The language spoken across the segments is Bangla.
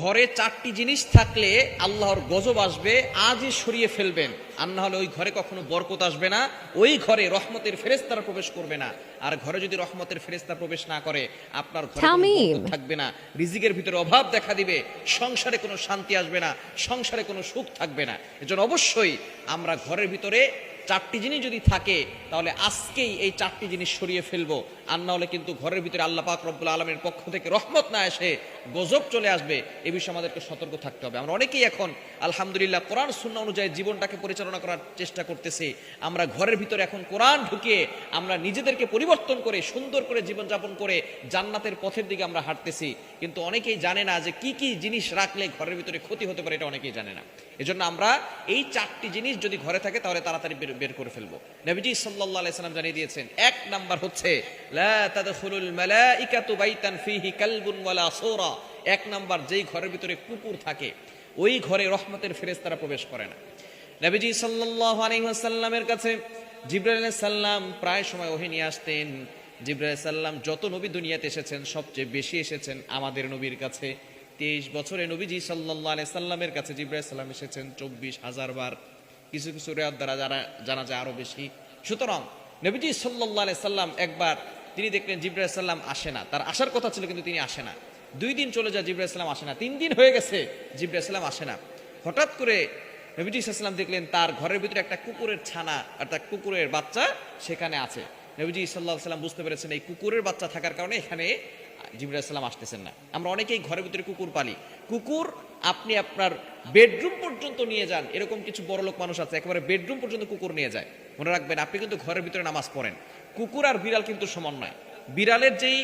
ঘরে চারটি জিনিস থাকলে আল্লাহর গজব আসবে, আজই সরিয়ে ফেলবেন, আর না হলে ওই ঘরে কখনো বরকত আসবে না, ওই ঘরে রহমতের ফেরেশতারা প্রবেশ করবে না। আর ঘরে যদি রহমতের ফেরেশতা প্রবেশ না করে, আপনার ঘরে কোনো বরকত থাকবে না, রিজিকের ভিতরে অভাব দেখা দিবে, সংসারে কোনো শান্তি আসবে না, সংসারে কোনো সুখ থাকবে না। এজন্য অবশ্যই আমরা ঘরের ভিতরে চারটি জিনিস যদি থাকে তাহলে আজকেই এই চারটি জিনিস সরিয়ে ফেলবো, আর না হলে কিন্তু ঘরের ভিতরে আল্লাহ পাক রব্বুল আলামিনের পক্ষ থেকে রহমত না এসে গজব চলে আসবে। এ বিষয়ে আমাদেরকে সতর্ক থাকতে হবে। আমরা অনেকেই এখন আলহামদুলিল্লাহ কোরআন সুন্নাহ অনুযায়ী জীবনটাকে পরিচালনা করার চেষ্টা করতেছি। আমরা ঘরের ভিতরে এখন কোরআন ঢুকিয়ে আমরা নিজেদেরকে পরিবর্তন করে সুন্দর করে জীবনযাপন করে জান্নাতের পথের দিকে আমরা হাঁটতেছি, কিন্তু অনেকেই জানে না যে কি কি জিনিস রাখলে ঘরের ভিতরে ক্ষতি হতে পারে, এটা অনেকেই জানে না। এজন্য আমরা এই চারটি জিনিস যদি ঘরে থাকে তাহলে তাড়াতাড়ি বের করে ফেলবো। নবীজি সাল্লাল্লাহু আলাইহি সাল্লাম জানিয়ে দিয়েছেন, এক নাম্বার হচ্ছে লা তাদখুলুল মালাইকাতু বাইতান ফিহি কালবুন ওয়ালা সূরা। এক নাম্বার, যেই ঘরের ভিতরে কুকুর থাকে ওই ঘরে রহমতের ফেরেশতারা প্রবেশ করে না। নবীজি সাল্লাল্লাহু আলাইহি ওয়াসাল্লামের কাছে জিবরাইল আলাইহিস সালাম প্রায় সময় ওহী নিয়ে আসতেন। জিবরাইল আলাইহিস সালাম যত নবী দুনিয়াতে এসেছেন সবচেয়ে বেশি এসেছেন আমাদের নবীর কাছে। 23 বছরে নবীজি সাল্লাল্লাহু আলাইহি সাল্লামের কাছে জিবরাইল আলাইহিস সালাম এসেছেন 24,000 বার, কিছু কিছু রিওয়ায়াত দ্বারা জানা যায় আরো বেশি। সুতরাং নবীজি সাল্লাল্লাহু আলাইহি সাল্লাম একবার তিনি দেখলেন জিবরাইল আলাইহিস সালাম আসে না, তার আসার কথা ছিল কিন্তু তিনি আসে না। 2 দিন চলে যায়, জিবরাইল আলাইহিস সালাম আসে না। 3 দিন হয়ে গেছে, জিবরাইল আলাইহিস সালাম আসে না। হঠাৎ করে নবীজি সাল্লাল্লাহু আলাইহি সাল্লাম দেখলেন তার ঘরের ভিতরে একটা কুকুরের ছানা, একটা কুকুরের বাচ্চা সেখানে আছে। নবীজি সাল্লাল্লাহু আলাইহি সাল্লাম বুঝতে পেরেছেন এই কুকুরের বাচ্চা থাকার কারণে এখানে জিবরাইল আলাইহিস সালাম আসতেছেন না। আমরা অনেকেই ঘরের ভিতরে কুকুর পালি। কুকুর আপনি আপনার বেডরুম পর্যন্ত নিয়ে যান, এরকম কিছু বড় লোক মানুষ আছে একেবারে বেডরুম পর্যন্ত কুকুর নিয়ে যায়। মনে রাখবেন, আপনি কিন্তু ঘরের ভিতরে নামাজ পড়েন। কুকুর আর বিড়াল কিন্তু সমান নয়। বিড়ালের যেই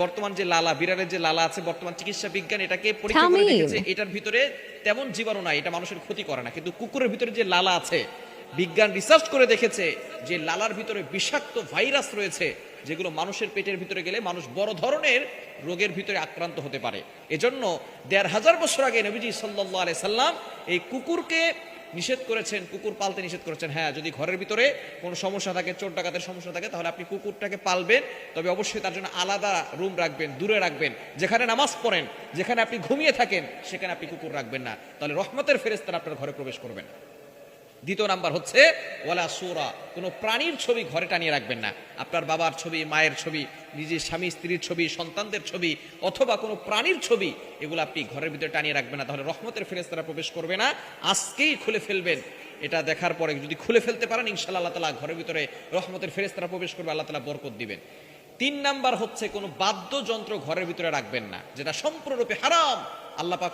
বর্তমান যে লালা, বিড়ালের যে লালা আছে, বর্তমান চিকিৎসা বিজ্ঞান এটাকে পরীক্ষা করে দেখেছে এটার ভিতরে তেমন জীবাণু নাই, এটা মানুষের ক্ষতি করে না। কিন্তু কুকুরের ভিতরে যে লালা আছে, বিজ্ঞান রিসার্চ করে দেখেছে যে লালার ভিতরে বিষাক্ত ভাইরাস রয়েছে, যেগুলো মানুষের পেটের ভিতরে গেলে মানুষ বড় ধরনের রোগের ভিতরে আক্রান্ত হতে পারে। এজন্য 1500 বছর আগে নবীজি সাল্লাল্লাহু আলাইহি সাল্লাম এই কুকুরকে নিষেধ করেছেন, কুকুর পালতে নিষেধ করেছেন। হ্যাঁ, যদি ঘরের ভিতরে কোনো সমস্যা থাকে, চোর ডাকাতের সমস্যা থাকে, তাহলে আপনি কুকুরটাকে পালবেন, তবে অবশ্যই তার জন্য আলাদা রুম রাখবেন, দূরে রাখবেন। যেখানে নামাজ পড়েন, যেখানে আপনি ঘুমিয়ে থাকেন, সেখানে আপনি কুকুর রাখবেন না, তাহলে রহমতের ফেরেশতারা আপনার ঘরে প্রবেশ করবেন। দ্বিতীয় নাম্বার হচ্ছে ওয়ালা সূরা, কোনো প্রাণীর ছবি ঘরে টানিয়ে রাখবেন না। আপনার বাবার ছবি, মায়ের ছবি, নিজের স্বামী স্ত্রীর ছবি, সন্তানদের ছবি অথবা কোনো প্রাণীর ছবি, এগুলো আপনি ঘরের ভিতরে টানিয়ে রাখবেন না, তাহলে রহমতের ফেরেশতারা প্রবেশ করবে না। আজকেই খুলে ফেলবেন। এটা দেখার পরে যদি খুলে ফেলতে পারেন, ইনশাআল্লাহ আল্লাহ তাআলা ঘরের ভিতরে রহমতের ফেরেশতারা প্রবেশ করবে, আল্লাহ তাআলা বরকত দিবেন। 3 নাম্বার হচ্ছে কোনো বাদ্যযন্ত্র ঘরের ভিতরে রাখবেন না, যেটা সম্পূর্ণরূপে হারাম। আল্লাহ পাক